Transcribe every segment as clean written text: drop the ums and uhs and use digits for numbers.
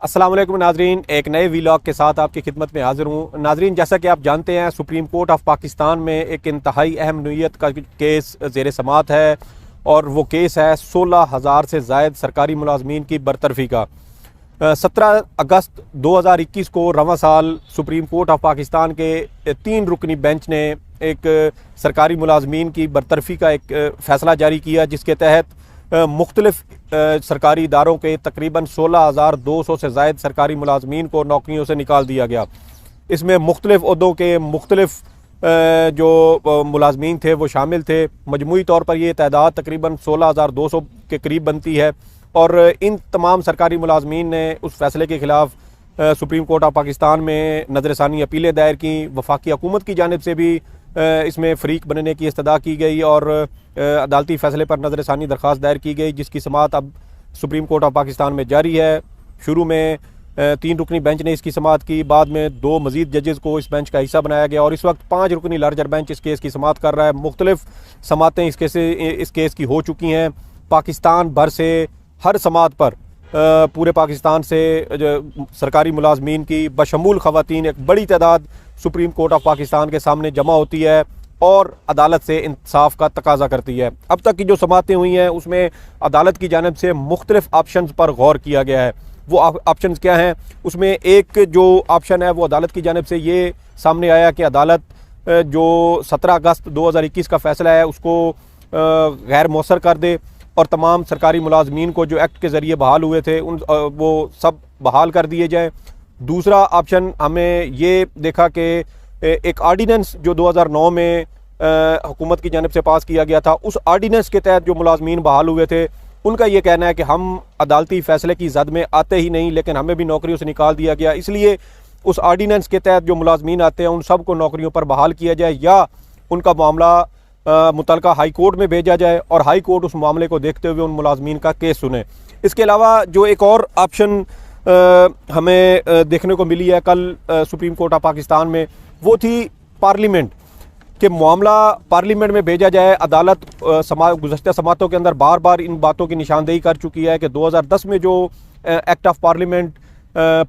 अस्सलाम वालेकुम नाजरीन, एक नए वीलॉग के साथ आपकी खिदमत में हाजिर हूँ। नाजरीन, जैसा कि आप जानते हैं, सुप्रीम कोर्ट ऑफ पाकिस्तान में एक इंतहाई अहम नोयत का केस ज़ेर समात है और वो केस है 16,000 से ज़ायद सरकारी मुलाजमीन की बरतरफ़ी का। 17 अगस्त 2021 को रवां साल सुप्रीम कोर्ट ऑफ पाकिस्तान के 3 रुकनी बेंच ने एक सरकारी मुलाजमीन की बरतरफ़ी का एक फ़ैसला जारी किया, जिसके तहत मुख्तलिफ सरकारी इदारों के तकरीबन 16,200 से ज़ायद सरकारी मुलाजमीन को नौकरियों से निकाल दिया गया। इसमें मुख्तलिफ ओहदों के मुख्तलिफ जो मुलाजमीन थे वो शामिल थे। मजमूई तौर पर ये तादाद तकरीबन 16,200 के करीब बनती है और इन तमाम सरकारी मुलाजमीन ने उस फैसले के ख़िलाफ़ सुप्रीम कोर्ट ऑफ पाकिस्तान में नज़रसानी अपीलें दायर की। वफाकी हुकूमत की जानिब से भी इसमें फ़रीक बनने की इस्तदा की गई और अदालती फ़ैसले पर नज़रसानी दरख्वास्त दायर की गई, जिसकी समाअत अब सुप्रीम कोर्ट ऑफ पाकिस्तान में जारी है। शुरू में 3 रुकनी बेंच ने इसकी समाअत की, बाद में 2 मज़ीद जजेज़ को इस बेंच का हिस्सा बनाया गया और इस वक्त 5 रुकनी लार्जर बेंच इस केस की समाअत कर रहा है। मुख्तलिफ समाअतें इस केस की हो चुकी हैं। पाकिस्तान भर से हर समाअत पर पूरे पाकिस्तान से सरकारी मुलाजमीन की बशमूल ख़वातीन एक बड़ी तादाद सुप्रीम कोर्ट ऑफ पाकिस्तान के सामने जमा होती है और अदालत से इंसाफ का तकाजा करती है। अब तक की जो समाअतें हुई हैं उसमें अदालत की जानिब से मुख्तलिफ ऑप्शंस पर गौर किया गया है। वो ऑप्शंस क्या हैं? उसमें एक जो ऑप्शन है वो अदालत की जानिब से ये सामने आया कि अदालत जो 17 अगस्त 2021 का फ़ैसला है उसको गैर मौसर कर दे और तमाम सरकारी मुलाजमीन को जो एक्ट के ज़रिए बहाल हुए थे वो सब बहाल कर दिए जाएँ। दूसरा ऑप्शन हमें ये देखा कि एक आर्डीनेंस जो 2009 में हुकूमत की जानिब से पास किया गया था, उस आर्डीनेंस के तहत जो मुलाजमीन बहाल हुए थे उनका ये कहना है कि हम अदालती फ़ैसले की जद में आते ही नहीं, लेकिन हमें भी नौकरियों से निकाल दिया गया, इसलिए उस आर्डीनेंस के तहत जो मुलाजमीन आते हैं उन सब को नौकरियों पर बहाल किया जाए या उनका मामला मुतलका हाई कोर्ट में भेजा जाए और हाई कोर्ट उस मामले को देखते हुए उन मुलाजमीन का केस सुने। इसके अलावा जो एक और ऑप्शन हमें देखने को मिली है कल सुप्रीम कोर्ट ऑफ पाकिस्तान में, वो थी पार्लियामेंट के मामला पार्लियामेंट में भेजा जाए। अदालत गुज़श्ता समातों के अंदर बार बार इन बातों की निशानदेही कर चुकी है कि 2010 में जो एक्ट ऑफ पार्लियामेंट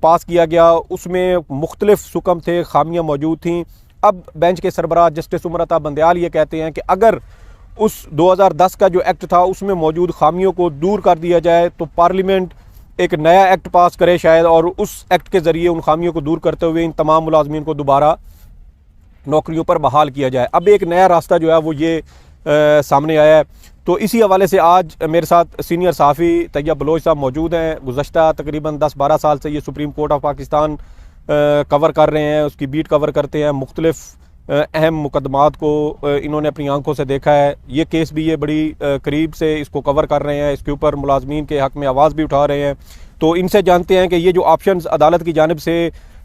पास किया गया उसमें मुख्तलिफ सुकम थे, खामियाँ मौजूद थीं। अब बेंच के सरबराह जस्टिस उमर अता बंदयाल ये कहते हैं कि अगर उस 2010 का जो एक्ट था उसमें मौजूद खामियों को दूर कर दिया जाए तो पार्लियामेंट एक नया एक्ट पास करे शायद, और उस एक्ट के ज़रिए उन खामियों को दूर करते हुए इन तमाम मुलाजमीन को दोबारा नौकरियों पर बहाल किया जाए। अब एक नया रास्ता जो है वो ये सामने आया है। तो इसी हवाले से आज मेरे साथ सीनियर सहाफ़ी तैयब बलोच साहब मौजूद हैं। गुज़श्ता तकरीबन 10-12 साल से ये supreme court of Pakistan cover कर रहे हैं, उसकी बीट कवर करते हैं। मुख्तलिफ अहम मुकदमात को इन्होंने अपनी आंखों से देखा है। ये केस भी ये बड़ी करीब से इसको कवर कर रहे हैं, इसके ऊपर मुलाजमीन के हक़ में आवाज़ भी उठा रहे हैं। तो इनसे जानते हैं कि ये जो ऑप्शंस अदालत की जानिब से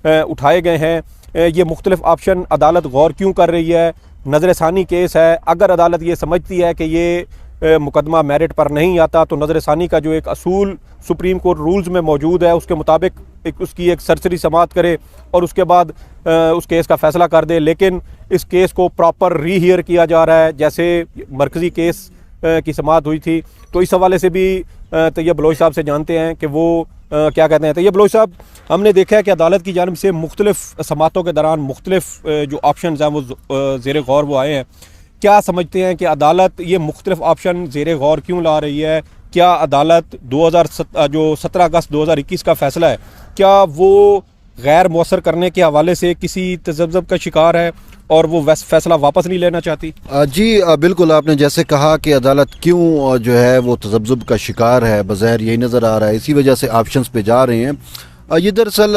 उठाए गए हैं, ये मुख्तलिफ ऑप्शन अदालत गौर क्यों कर रही है। नज़रसानी केस है, अगर अदालत ये समझती है कि ये मुकदमा मेरिट पर नहीं आता तो नज़रसानी का जो एक असूल सुप्रीम कोर्ट रूल्स में मौजूद है उसके मुताबिक उसकी एक सरसरी समाअत करे और उसके बाद उस केस का फ़ैसला कर दे। लेकिन इस केस को प्रॉपर रीहियर किया जा रहा है जैसे मरकज़ी केस की समाअत हुई थी। तो इस हवाले से भी तैयब बलोच साहब से जानते हैं कि वो क्या कहते हैं। तैयब बलोच साहब, हमने देखा है कि अदालत की जानिब से मुख्तलिफ समाअतों के दौरान मुख्तलिफ जो ऑप्शन हैं वो ज़ेर गौर वो आए हैं। क्या समझते हैं कि अदालत ये मुख्तलिफ ऑप्शन ज़ेर गौर क्यों ला रही है? क्या अदालत 17 अगस्त 2021 का फ़ैसला है, क्या वो गैर मौसर करने के हवाले से किसी तज़ब्ज़ुब का शिकार है और वो फैसला वापस नहीं लेना चाहती? जी बिल्कुल, आपने जैसे कहा कि अदालत क्यों जो है वो तज़ब्ज़ुब का शिकार है, बज़ाहिर यही नज़र आ रहा है, इसी वजह से ऑप्शंस पे जा रहे हैं। ये दरअसल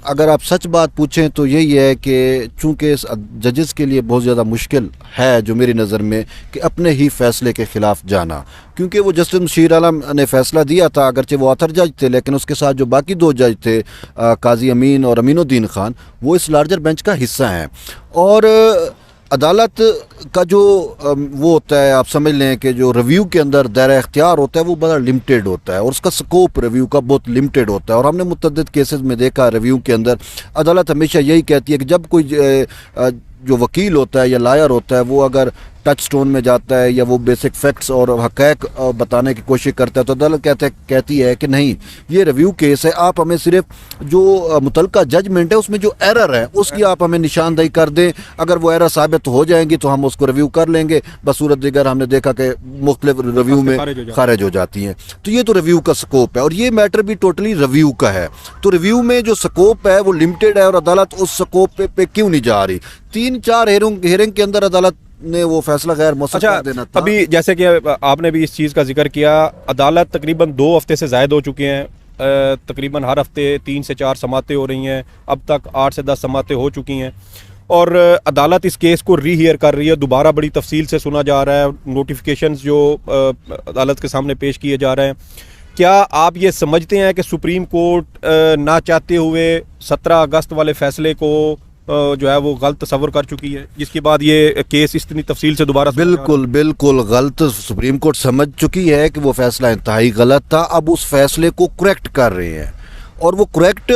अगर आप सच बात पूछें तो यही है कि चूँकि जजेस के लिए बहुत ज़्यादा मुश्किल है जो मेरी नज़र में कि अपने ही फ़ैसले के ख़िलाफ़ जाना, क्योंकि वो जस्टिस मुशीर आलम ने फ़ैसला दिया था, अगरचे वो ऑथर जज थे लेकिन उसके साथ जो बाकी 2 जज थे काजी अमीन और अमीनुद्दीन ख़ान, वो इस लार्जर बेंच का हिस्सा हैं। और अदालत का जो वो होता है, आप समझ लें कि जो रिव्यू के अंदर दायरा इख्तियार होता है वो बड़ा लिमिटेड होता है और उसका स्कोप रिव्यू का बहुत लिमिटेड होता है। और हमने मुतअद्दिद केसेस में देखा रिव्यू के अंदर अदालत हमेशा यही कहती है कि जब कोई जो वकील होता है या लायर होता है वो अगर टच स्टोन में जाता है या वो बेसिक फैक्ट्स और हक़ाइक़ बताने की कोशिश करता है तो अदालत कहती है कि नहीं, ये रिव्यू केस है, आप हमें सिर्फ जो मुतलका जजमेंट है उसमें जो एरर है उसकी आप हमें निशानदही कर दें, अगर वो एरर साबित हो जाएंगी तो हम उसको रिव्यू कर लेंगे। बसूरत दिगर हमने देखा कि मुख्तलिफ रिव्यू में खारिज हो जाती हैं। तो ये तो रिव्यू का स्कोप है और ये मैटर भी टोटली रिव्यू का है। तो रिव्यू में जो स्कोप है वो लिमिटेड है और अदालत उस स्कोप पे क्यों नहीं जा रही? 3-4 हेयरिंग के अंदर अदालत ने वो फैसला गैर मौसम कर देना था। अभी जैसे कि आपने भी इस चीज़ का जिक्र किया, अदालत तकरीबन 2 हफ्ते से ज़ायद हो चुके हैं, तकरीबन हर हफ्ते 3 से 4 समातें हो रही हैं, अब तक 8 से 10 समातें हो चुकी हैं और अदालत इस केस को रीहियर कर रही है, दोबारा बड़ी तफसील से सुना जा रहा है, नोटिफिकेशंस जो अदालत के सामने पेश किए जा रहे हैं। क्या आप ये समझते हैं कि सुप्रीम कोर्ट ना चाहते हुए 17 अगस्त वाले फैसले को जो है वो गलत तस्वर कर चुकी है, जिसके बाद ये केस इतनी तफसील से दोबारा? बिल्कुल गलत सुप्रीम कोर्ट समझ चुकी है कि वो फैसला इंतहाई गलत था। अब उस फैसले को करेक्ट कर रहे हैं और वो करेक्ट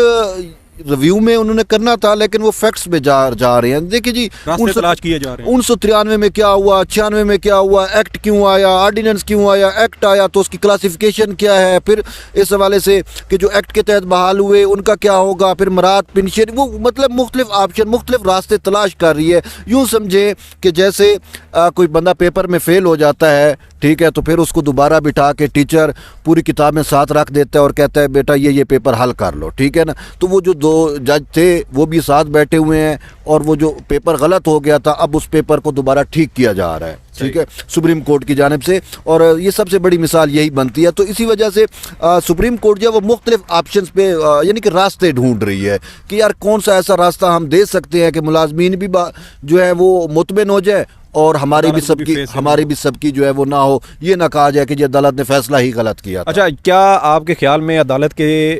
रिव्यू में उन्होंने करना था लेकिन वो फैक्ट्स में जा रहे हैं। देखिए जी, तलाश किए जा रहे हैं। 1993 में क्या हुआ, 96 में क्या हुआ, एक्ट क्यों आया, ऑर्डिनेंस क्यों आया, एक्ट आया तो उसकी क्लासिफिकेशन क्या है, फिर इस हवाले से कि जो एक्ट के तहत बहाल हुए उनका क्या होगा, फिर मराद पेंशन, वो मतलब मुख्तलिफ ऑप्शन, मुख्तलिफ रास्ते तलाश कर रही है। यूँ समझे कि जैसे कोई बंदा पेपर में फेल हो जाता है, ठीक है, तो फिर उसको दोबारा बिठा के टीचर पूरी किताबें साथ रख देता है और कहता है बेटा ये पेपर हल कर लो, ठीक है ना। तो वो जो 2 जज थे वो भी साथ बैठे हुए हैं और वो जो पेपर गलत हो गया था अब उस पेपर को दोबारा ठीक किया जा रहा है, ठीक है, सुप्रीम कोर्ट की जानिब से। और ये सबसे बड़ी मिसाल यही बनती है। तो इसी वजह से सुप्रीम कोर्ट जो है वो मुख्तलिफ ऑप्शंस पे यानी कि रास्ते ढूंढ रही है कि यार कौन सा ऐसा रास्ता हम दे सकते हैं कि मुलाजमीन भी जो है वो मुतमिन हो जाए और हमारी भी सबकी जो है वो ना हो, ये ना कहा जाए कि जी अदालत ने फैसला ही गलत किया था। अच्छा, क्या आपके ख्याल में अदालत के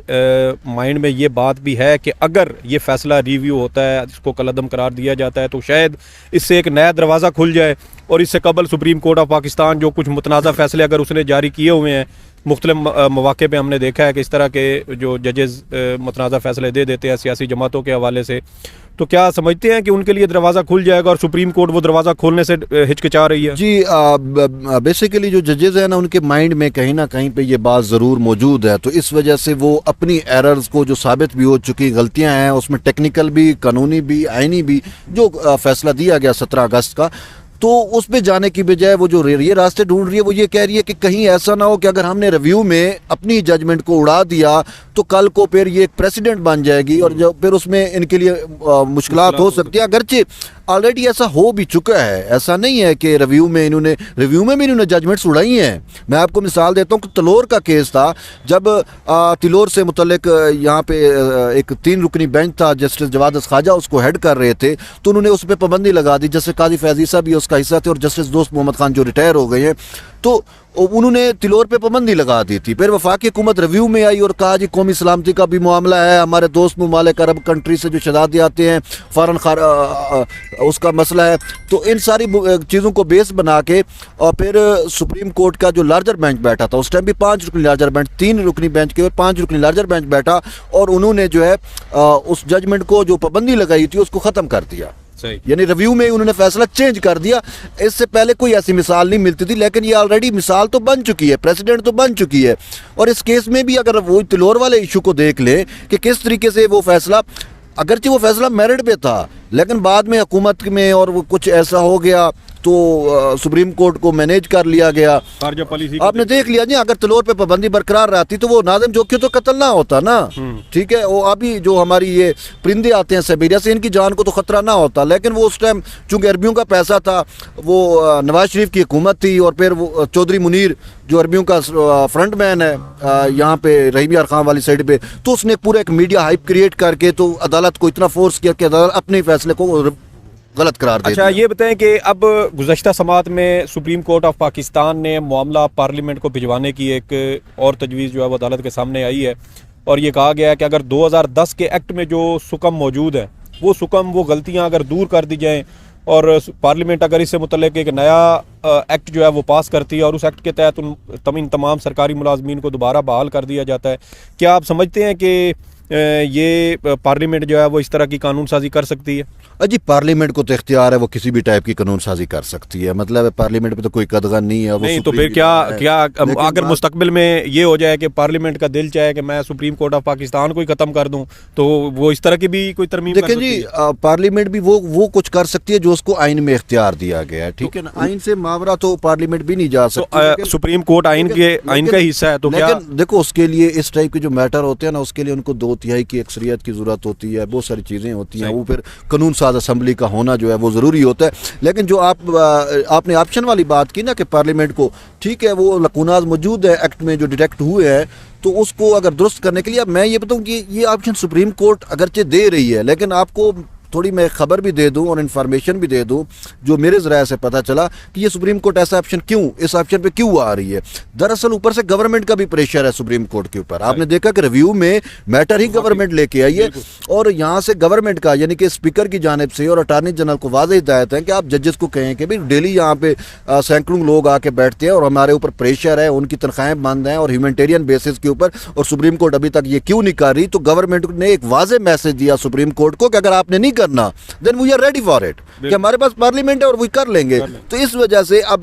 माइंड में ये बात भी है कि अगर ये फैसला रिव्यू होता है, इसको कलअदम करार दिया जाता है तो शायद इससे एक नया दरवाज़ा खुल जाए और इससे कबल सुप्रीम कोर्ट ऑफ पाकिस्तान जो कुछ मुतनाज़ा फैसले अगर उसने जारी किए हुए हैं, मुख्तलिफ मौक़े पे हमने देखा है कि इस तरह के जो जजेज़ मुतनाज़ा फैसले दे देते हैं सियासी जमातों के हवाले से, तो क्या समझते हैं कि उनके लिए दरवाज़ा खुल जाएगा और सुप्रीम कोर्ट वो दरवाज़ा खोलने से हिचकिचा रही है? जी, बेसिकली जो जजेज़ हैं ना उनके माइंड में कहीं ना कहीं पे ये बात ज़रूर मौजूद है। तो इस वजह से वो अपनी एरर्स को जो साबित भी हो चुकी गलतियां हैं उसमें टेक्निकल भी, कानूनी भी, आइनी भी, जो फैसला दिया गया 17 अगस्त का, तो उस पे जाने की बजाय वो जो ये रास्ते ढूंढ रही है वो ये कह रही है कि कहीं ऐसा ना हो कि अगर हमने रिव्यू में अपनी जजमेंट को उड़ा दिया तो कल को फिर ये एक प्रेसिडेंट बन जाएगी और जब फिर उसमें इनके लिए मुश्किलात हो सकती है। अगरचे ऑलरेडी ऐसा हो भी चुका है, ऐसा नहीं है कि रिव्यू में भी इन्होंने जजमेंट्स उड़ाई हैं। मैं आपको मिसाल देता हूँ कि तिलोर का केस था, जब तिलोर से मुतल्लिक यहाँ पे एक 3 रुकनी बेंच था, जस्टिस जवाद ख्वाजा उसको हेड कर रहे थे, तो उन्होंने उस पर पाबंदी लगा दी। जस्टिस काजी फैजीसा भी उसका हिस्सा थे और जस्टिस दोस्त मोहम्मद खान जो रिटायर हो गए हैं, तो उन्होंने तिलोर पे पाबंदी लगा दी थी। फिर वफाकी हुकूमत रिव्यू में आई और कहा जी कौमी सलामती का भी मामला है, हमारे दोस्त ममालिक अरब कंट्री से जो शहजादे आते हैं फ़ौरन उसका मसला है। तो इन सारी चीज़ों को बेस बना के और फिर सुप्रीम कोर्ट का जो लार्जर बेंच बैठा था, उस टाइम भी 5 रुकनी लार्जर बेंच, 3 रुकनी बेंच के और 5 रुकनी लार्जर बेंच बैठा और उन्होंने जो है उस जजमेंट को जो पाबंदी लगाई थी उसको ख़त्म कर दिया। यानी रिव्यू में उन्होंने फैसला चेंज कर दिया। इससे पहले कोई ऐसी मिसाल नहीं मिलती थी, लेकिन ये ऑलरेडी मिसाल तो बन चुकी है, प्रेसिडेंट तो बन चुकी है। और इस केस में भी अगर वो तिलोर वाले इशू को देख ले कि किस तरीके से वो फैसला, अगरचे वो फैसला मेरिट पे था लेकिन बाद में हुकूमत में और वो कुछ ऐसा हो गया तो सुप्रीम कोर्ट को मैनेज कर लिया गया। आपने देख लिया जी, अगर तिलोर पे पाबंदी बरकरार रहती तो वो नाज़िम जोकी तो कत्ल ना होता ना, ठीक है। वो अभी जो हमारी ये परिंदे आते हैं साइबेरिया से, इनकी जान को तो खतरा ना होता, लेकिन वो उस टाइम चूंकि अरबियों का पैसा था, वो नवाज शरीफ की हुकूमत थी और फिर वो चौधरी मुनीर जो अरबियों का फ्रंट मैन है यहाँ पे रहीम यार खान वाली साइड पे, तो उसने पूरा एक मीडिया हाइप क्रिएट करके तो अदालत को इतना फोर्स किया कि अदालत अपने फैसले को गलत करार दे दिया। अच्छा, ये बताएं कि अब गुज़श्ता समात में सुप्रीम कोर्ट ऑफ पाकिस्तान ने मामला पार्लियामेंट को भिजवाने की एक और तजवीज़ जो है वो अदालत के सामने आई है और ये कहा गया है कि अगर 2010 के एक्ट में जो सुकम मौजूद है वो गलतियां अगर दूर कर दी जाएं और पार्लियामेंट अगर इससे मुतल्लिक एक नया एक्ट जो है वो पास करती है और उस एक्ट के तहत तमाम सरकारी मुलाजमीन को दोबारा बहाल कर दिया जाता है, क्या आप समझते हैं कि ये पार्लियामेंट जो है वो इस तरह की कानून साजी कर सकती है? जी पार्लियामेंट को तो इख्तियार है, वो किसी भी टाइप की कानून साजी कर सकती है, मतलब पार्लियामेंट पे तो कोई कदगन नहीं है। वो नहीं तो सुप्रीम फिर क्या है। क्या लेकिन अगर मुस्तकबिल में ये हो जाए कि पार्लियामेंट का दिल चाहे कि मैं सुप्रीम कोर्ट ऑफ पाकिस्तान को ही ख़त्म कर दूं, तो वो इस तरह की भी कोई तरमीम कर देखें सकती जी, है? पार्लियामेंट भी वो कुछ कर सकती है जो उसको आइन में इख्तियार दिया गया है, ठीक है ना। आइन से मावरा तो पार्लियामेंट भी नहीं जा तो सकती। सुप्रीम कोर्ट आइन का हिस्सा है, तो क्या? लेकिन देखो उसके लिए इस टाइप के जो मैटर होते हैं ना, उसके लिए उनको 2/3 की अक्सरियत की जरूरत होती है, बहुत सारी चीज़ें होती हैं, वो फिर कानून साज असम्बली का होना जो है वो ज़रूरी होता है। लेकिन जो आपने ऑप्शन वाली बात की ना कि पार्लियामेंट को, ठीक है, वो लकूनाज मौजूद है एक्ट में जो डिटेक्ट हुए हैं, तो उसको अगर दुरुस्त करने के लिए, अब मैं ये बताऊं कि ये ऑप्शन सुप्रीम कोर्ट अगरचे दे रही है, लेकिन आपको थोड़ी मैं खबर भी दे दूं और इन्फॉर्मेशन भी दे दूं जो मेरे ज़राए से पता चला कि ये सुप्रीम कोर्ट ऐसा ऑप्शन क्यों, इस ऑप्शन पे क्यों आ रही है। दरअसल ऊपर से गवर्नमेंट का भी प्रेशर है सुप्रीम कोर्ट के ऊपर। आपने देखा कि रिव्यू में मैटर ही गवर्नमेंट लेके आई है, और यहाँ से गवर्नमेंट का यानी कि स्पीकर की जानिब से और अटॉर्नी जनरल को वाज़ेह हिदायत है कि आप जजेस को कहें कि भाई डेली यहाँ पे सैकड़ों लोग आके बैठते हैं और हमारे ऊपर प्रेशर है, उनकी तनख्वाहें बंद हैं और ह्यूमैनिटेरियन बेसिस के ऊपर, और सुप्रीम कोर्ट अभी तक ये क्यों नहीं कर रही। तो गवर्नमेंट ने एक वाज़ेह मैसेज दिया सुप्रीम कोर्ट को कि अगर आपने नहीं करना then we are ready for it, कि हमारे पास पार्लियामेंट है और वो कर लेंगे। तो इस वजह से अब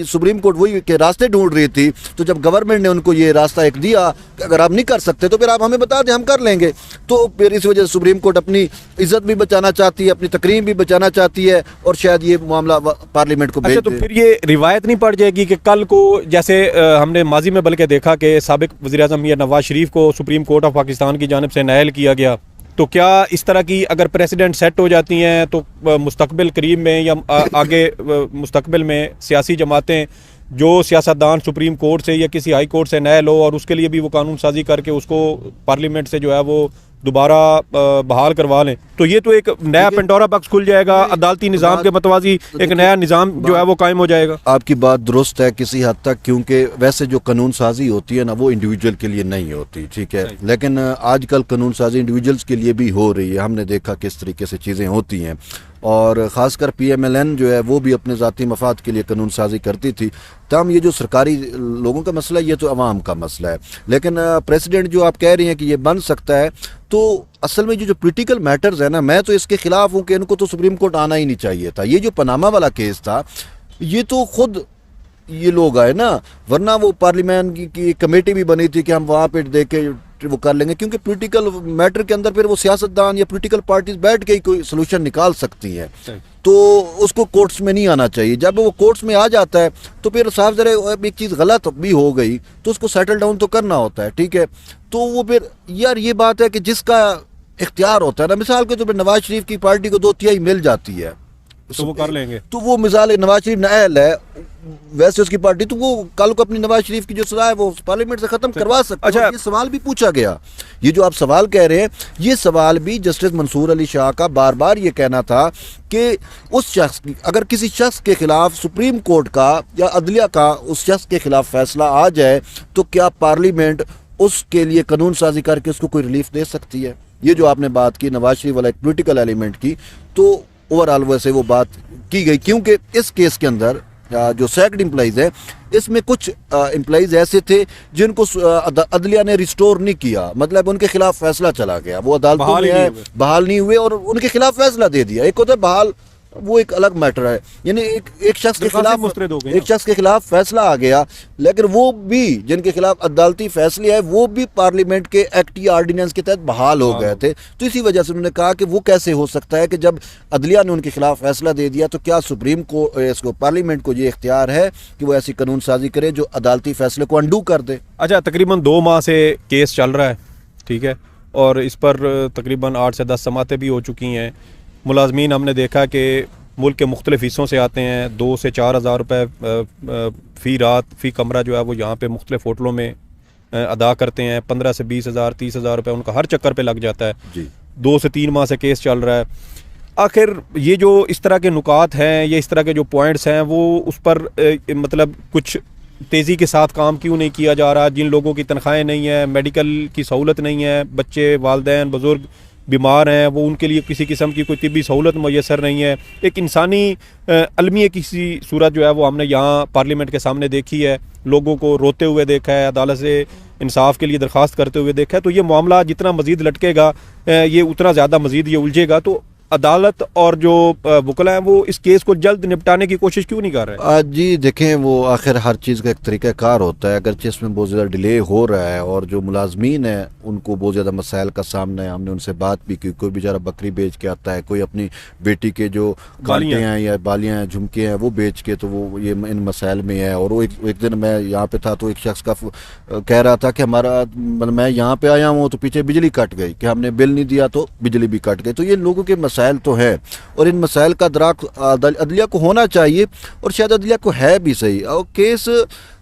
सुप्रीम कोर्ट वही के रास्ते ढूंढ रही थी, तो जब गवर्नमेंट ने उनको ये रास्ता एक दिया कि अगर आप नहीं कर सकते तो फिर आप हमें बता दें, हम कर लेंगे। तो फिर इस वजह से सुप्रीम कोर्ट अपनी इज्जत भी बचाना चाहती है, अपनी तकरीम भी बचाना चाहती है, और शायद ये मामला पार्लियामेंट को भेज अच्छा, तो फिर ये रिवायत नहीं पड़ जाएगी कि कल को जैसे हमने माजी में बल्कि देखा कि साबिक वज़ीर-ए-आज़म मियां नवाज शरीफ को सुप्रीम कोर्ट ऑफ पाकिस्तान की जानिब से नायल किया गया, तो क्या इस तरह की अगर प्रेसिडेंट सेट हो जाती हैं तो मुस्तकबिल करीब में या आगे मुस्तकबिल में सियासी जमातें, जो सियासतदान सुप्रीम कोर्ट से या किसी हाई कोर्ट से नायल हो और उसके लिए भी वो कानून साजी करके उसको पार्लियामेंट से जो है वो दोबारा बहाल करवा लें, तो ये तो एक नया पेंडोरा बॉक्स खुल जाएगा, अदालती निज़ाम के मतवाजी एक नया निज़ाम जो है वो कायम हो जाएगा। आपकी बात दुरुस्त है किसी हद तक, क्योंकि वैसे जो कानून साजी होती है ना वो इंडिविजुअल के लिए नहीं होती, ठीक है, लेकिन आजकल कानून साजी इंडिविजुअल्स के लिए भी हो रही है। हमने देखा किस तरीके से चीज़ें होती हैं, और ख़ासकर PMLN जो है वो भी अपने ज़ाती मफाद के लिए कानून साजी करती थी। तमाम ये जो सरकारी लोगों का मसला है, ये तो अवाम का मसला है। लेकिन प्रेसिडेंट जो आप कह रही हैं कि ये बन सकता है, तो असल में जो पोलिटिकल मैटर्स है ना, मैं तो इसके खिलाफ हूँ कि इनको तो सुप्रीम कोर्ट आना ही नहीं चाहिए था। ये जो पनामा वाला केस था, ये तो खुद ये लोग आए ना, वरना वो पार्लियामेंट की कमेटी भी बनी थी कि हम वहाँ पे देख के वो कर लेंगे, क्योंकि पॉलिटिकल मैटर के अंदर फिर वो सियासतदान या पॉलिटिकल पार्टीज बैठ के ही कोई सोल्यूशन निकाल सकती हैं, तो उसको कोर्ट्स में नहीं आना चाहिए। जब वो कोर्ट्स में आ जाता है तो फिर साफ जरा एक चीज़ गलत भी हो गई तो उसको सेटल डाउन तो करना होता है, ठीक है। तो वो फिर यार ये बात है कि जिसका इख्तियार होता है ना, मिसाल के तौर पर नवाज शरीफ की पार्टी को 2/3 मिल जाती है तो वो कर लेंगे, तो वो मिसाल नवाज शरीफ नायल है, वैसे उसकी पार्टी, तो वो कल को अपनी नवाज शरीफ की जो सजा है वो पार्लियामेंट से खत्म करवा सकते हैं। अच्छा, ये सवाल भी पूछा गया, ये जो आप सवाल कह रहे हैं, ये सवाल भी जस्टिस मंसूर अली शाह का बार बार ये कहना था कि उस शख्स की, अगर किसी शख्स के खिलाफ सुप्रीम कोर्ट का या अदलिया का उस शख्स के खिलाफ फैसला आ जाए तो क्या पार्लियामेंट उसके लिए कानून साजी करके उसको कोई रिलीफ दे सकती है। ये जो आपने बात की नवाज शरीफ वाला एक पोलिटिकल एलिमेंट की, तो ओवरऑल वैसे वो बात की गई, क्योंकि इस केस के अंदर जो सैकड एम्प्लॉइज है, इसमें कुछ एम्प्लॉइज ऐसे थे जिनको अदलिया ने रिस्टोर नहीं किया, मतलब उनके खिलाफ फैसला चला गया, वो अदालतों में है, बहाल नहीं हुए और उनके खिलाफ फैसला दे दिया। एक होता है बहाल, वो एक अलग मैटर है, यानी एक शख्स के खिलाफ फैसला आ गया, लेकिन वो भी जिनके खिलाफ अदालती फैसले है वो भी पार्लियामेंट के एक्ट या ऑर्डिनेंस के तहत बहाल हो गए थे। तो इसी वजह से उन्होंने कहा कि वो कैसे हो सकता है कि जब अदलिया ने उनके खिलाफ फैसला दे दिया तो क्या सुप्रीम कोर्ट इसको पार्लियामेंट को ये इख्तियार है कि वो ऐसी कानून साजी करे जो अदालती फैसले को अंडू कर दे। अच्छा, तकरीबन 2 माह से केस चल रहा है, ठीक है, और इस पर तकरीबन 8 से 10 समातें भी हो चुकी हैं। मुलाजमीन हमने देखा कि मुल्क के मुख्तलिफ़ हिस्सों से आते हैं, 2 से 4 हज़ार रुपये फ़ी रात फ़ी कमरा जो है वो यहाँ पे मुख्तलिफ़ होटलों में अदा करते हैं। 15 से 20 हज़ार 30 हज़ार रुपये उनका हर चक्कर पे लग जाता है जी। 2 से 3 माह से केस चल रहा है। आखिर ये जो इस तरह के नुकात हैं, ये इस तरह के जो पॉइंट्स हैं, वो उस पर मतलब कुछ तेज़ी के साथ काम क्यों नहीं किया जा रहा। जिन लोगों की तनख्वाहें नहीं है, मेडिकल की सहूलत नहीं है, बच्चे वालिदैन बुज़ुर्ग बीमार हैं, वो उनके लिए किसी किस्म की कोई तिब्बी सहूलत मैसर नहीं है। एक इंसानी अलमिया किसी सूरत जो है वो हमने यहाँ पार्लियामेंट के सामने देखी है, लोगों को रोते हुए देखा है, अदालत से इंसाफ के लिए दरख्वास्त करते हुए देखा है। तो ये मामला जितना मज़ीद लटकेगा ये उतना ज़्यादा मज़ीद ये उलझेगा। तो अदालत और जो वकला हैं वो इस केस को जल्द निपटाने की कोशिश क्यों नहीं कर रहे? जी देखें, वो आखिर हर चीज़ का एक तरीक़ाकार होता है। अगरचे इसमें बहुत ज़्यादा डिले हो रहा है और जो मुलाजमीन है उनको बहुत ज़्यादा मसाइल का सामना है। हमने उनसे बात भी की, कोई बेचारा बकरी बेच के आता है, कोई अपनी बेटी के जो कांटे हैं या बालियाँ हैं, झुमके हैं, वो बेच के, तो वो ये इन मसाइल में है। और वो एक दिन मैं यहाँ पे था तो एक शख्स का कह रहा था कि मैं यहाँ पे आया हूँ तो पीछे बिजली कट गई, कि हमने बिल नहीं दिया तो बिजली भी कट गई। तो ये लोगों के मसाइल तो है और इन मसाइल का दराक अदलिया को होना चाहिए और शायद अदलिया को है भी सही। और केस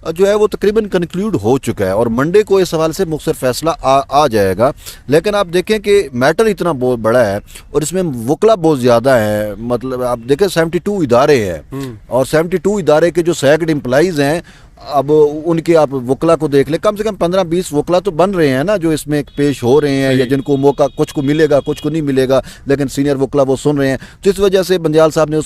जो है वो तकरीबन कंक्लूड हो चुका है और मंडे को इस हवाले से मुख्तसर फैसला आ जाएगा। लेकिन आप देखें कि मैटर इतना बहुत बड़ा है और इसमें वकला बहुत ज़्यादा है। मतलब आप देखें 72 इदारे हैं और 72 इदारे के जो सैकड़ एम्प्लॉइज़ हैं, अब उनके आप वकला को देख ले, कम से कम 15-20 वकला तो बन रहे हैं ना, जो इसमें पेश हो रहे हैं या जिनको मौका कुछ को मिलेगा कुछ को नहीं मिलेगा, लेकिन सीनियर वकला वो सुन रहे हैं। तो इस वजह से बंदियाल साहब ने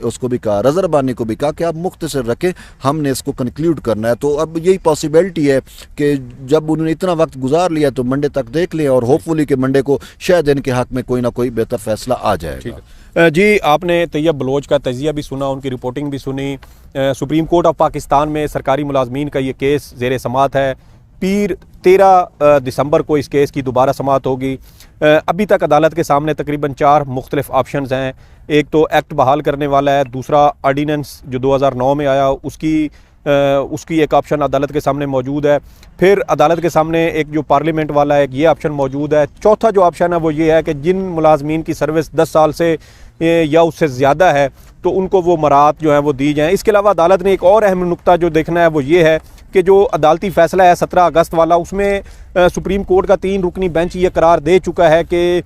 उसको भी कहा, रज़ा रब्बानी को भी कहा कि आप मुख्तसर रखें, हमने इसको कंक्लूड करना है। तो अब यही पॉसिबिलिटी है कि जब उन्होंने इतना वक्त गुजार लिया तो मंडे तक देख लें और होपफुली कि मंडे को शायद इनके हक में कोई ना कोई बेहतर फैसला आ जाएगा। जी, आपने तैयब बलोच का तजिया भी सुना, उनकी रिपोर्टिंग भी सुनी। सुप्रीम कोर्ट ऑफ पाकिस्तान में सरकारी मुलाजमीन का ये केस ज़ेर समात है। पीर 13 दिसंबर को इस केस की दोबारा समात होगी। अभी तक अदालत के सामने तकरीबन 4 मुख्तलिफ ऑप्शंस हैं। एक तो एक्ट बहाल करने वाला है, दूसरा आर्डीनेंस जो 2009 में आया उसकी एक ऑप्शन अदालत के सामने मौजूद है। फिर अदालत के सामने एक जो पार्लियामेंट वाला है ये ऑप्शन मौजूद है। चौथा जो ऑप्शन है वो ये है कि जिन मुलाजमीन की सर्विस 10 साल से या उससे ज़्यादा है तो उनको वो मराहत जो है वो दी जाएँ। इसके अलावा अदालत ने एक और अहम नुक्ता जो देखना है वो ये है कि जो अदालती फ़ैसला है 17 अगस्त वाला, उसमें सुप्रीम कोर्ट का 3 रुकनी बेंच ये करार दे चुका है कि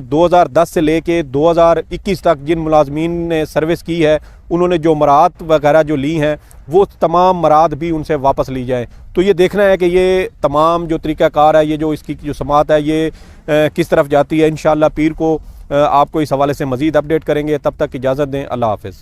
2010 से लेके 2021 तक जिन मुलाजमीन ने सर्विस की है उन्होंने जो मराहत वगैरह जो ली हैं वो तमाम मराहत भी उनसे वापस ली जाए। तो ये देखना है कि ये तमाम जो तरीक़ाकार है, ये जो इसकी जो समात है ये किस तरफ जाती है। इंशाअल्लाह पीर को आपको इस हवाले से मज़ीद अपडेट करेंगे। तब तक इजाज़त दें, अल्लाह हाफ़िज़।